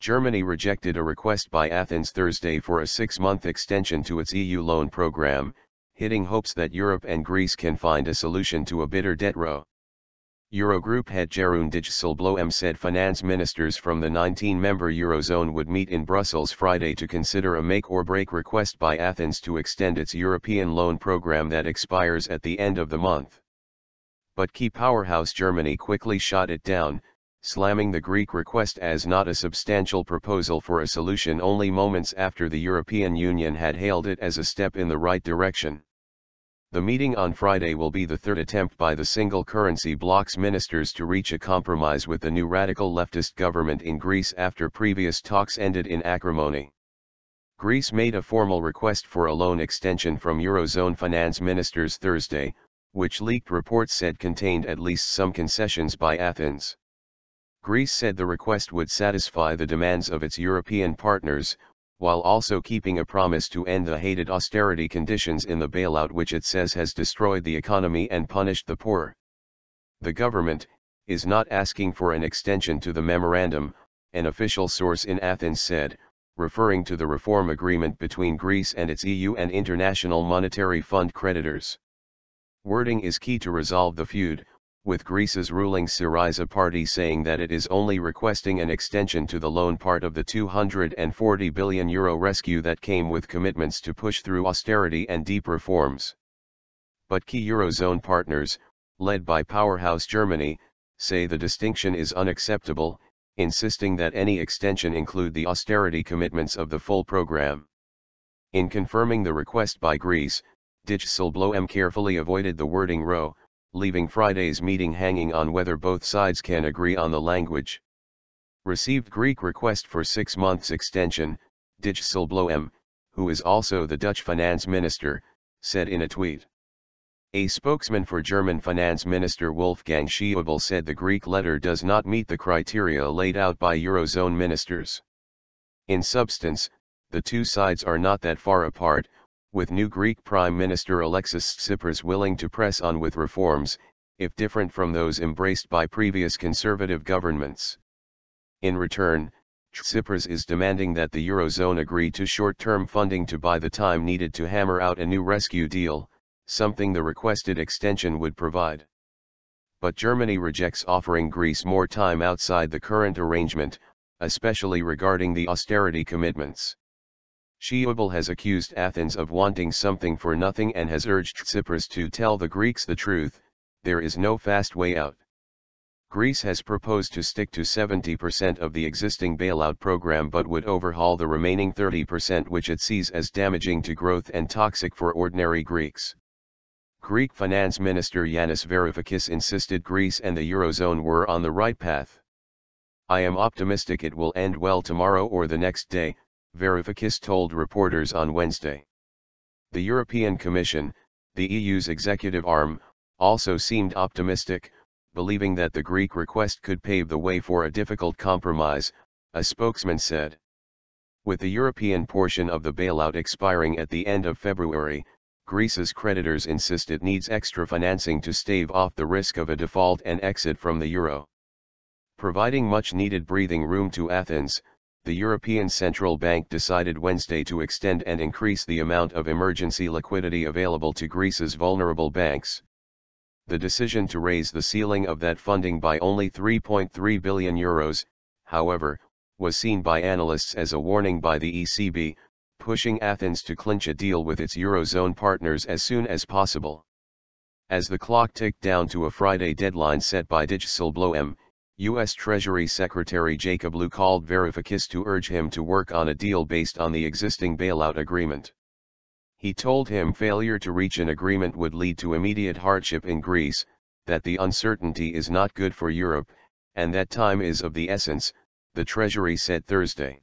Germany rejected a request by Athens Thursday for a 6-month extension to its EU loan program, hitting hopes that Europe and Greece can find a solution to a bitter debt row. Eurogroup head Jeroen Dijsselbloem said finance ministers from the 19-member Eurozone would meet in Brussels Friday to consider a make-or-break request by Athens to extend its European loan program that expires at the end of the month. But key powerhouse Germany quickly shot it down, slamming the Greek request as not a substantial proposal for a solution only moments after the European Union had hailed it as a step in the right direction. The meeting on Friday will be the third attempt by the single currency bloc's ministers to reach a compromise with the new radical leftist government in Greece after previous talks ended in acrimony. Greece made a formal request for a loan extension from Eurozone finance ministers Thursday, which leaked reports said contained at least some concessions by Athens. Greece said the request would satisfy the demands of its European partners, while also keeping a promise to end the hated austerity conditions in the bailout which it says has destroyed the economy and punished the poor. The government is not asking for an extension to the memorandum, an official source in Athens said, referring to the reform agreement between Greece and its EU and International Monetary Fund creditors. Wording is key to resolve the feud, with Greece's ruling Syriza party saying that it is only requesting an extension to the loan part of the €240 billion rescue that came with commitments to push through austerity and deep reforms. But key Eurozone partners, led by powerhouse Germany, say the distinction is unacceptable, insisting that any extension include the austerity commitments of the full program. In confirming the request by Greece, Dijsselbloem carefully avoided the wording row, leaving Friday's meeting hanging on whether both sides can agree on the language. Received Greek request for 6 months extension, Dijsselbloem, who is also the Dutch finance minister, said in a tweet. A spokesman for German finance minister Wolfgang Schäuble said the Greek letter does not meet the criteria laid out by Eurozone ministers. In substance, the two sides are not that far apart, with new Greek Prime Minister Alexis Tsipras willing to press on with reforms, if different from those embraced by previous conservative governments. In return, Tsipras is demanding that the Eurozone agree to short-term funding to buy the time needed to hammer out a new rescue deal, something the requested extension would provide. But Germany rejects offering Greece more time outside the current arrangement, especially regarding the austerity commitments. Schäuble has accused Athens of wanting something for nothing and has urged Tsipras to tell the Greeks the truth, there is no fast way out. Greece has proposed to stick to 70% of the existing bailout program but would overhaul the remaining 30% which it sees as damaging to growth and toxic for ordinary Greeks. Greek finance minister Yanis Varoufakis insisted Greece and the Eurozone were on the right path. I am optimistic it will end well tomorrow or the next day, Varoufakis told reporters on Wednesday. The European Commission, the EU's executive arm, also seemed optimistic, believing that the Greek request could pave the way for a difficult compromise, a spokesman said. With the European portion of the bailout expiring at the end of February, Greece's creditors insist it needs extra financing to stave off the risk of a default and exit from the euro. Providing much-needed breathing room to Athens, the European Central Bank decided Wednesday to extend and increase the amount of emergency liquidity available to Greece's vulnerable banks. The decision to raise the ceiling of that funding by only €3.3 billion, however, was seen by analysts as a warning by the ECB, pushing Athens to clinch a deal with its Eurozone partners as soon as possible. As the clock ticked down to a Friday deadline set by Dijsselbloem, U.S. Treasury Secretary Jacob Lew called Varoufakis to urge him to work on a deal based on the existing bailout agreement. He told him failure to reach an agreement would lead to immediate hardship in Greece, that the uncertainty is not good for Europe, and that time is of the essence, the Treasury said Thursday.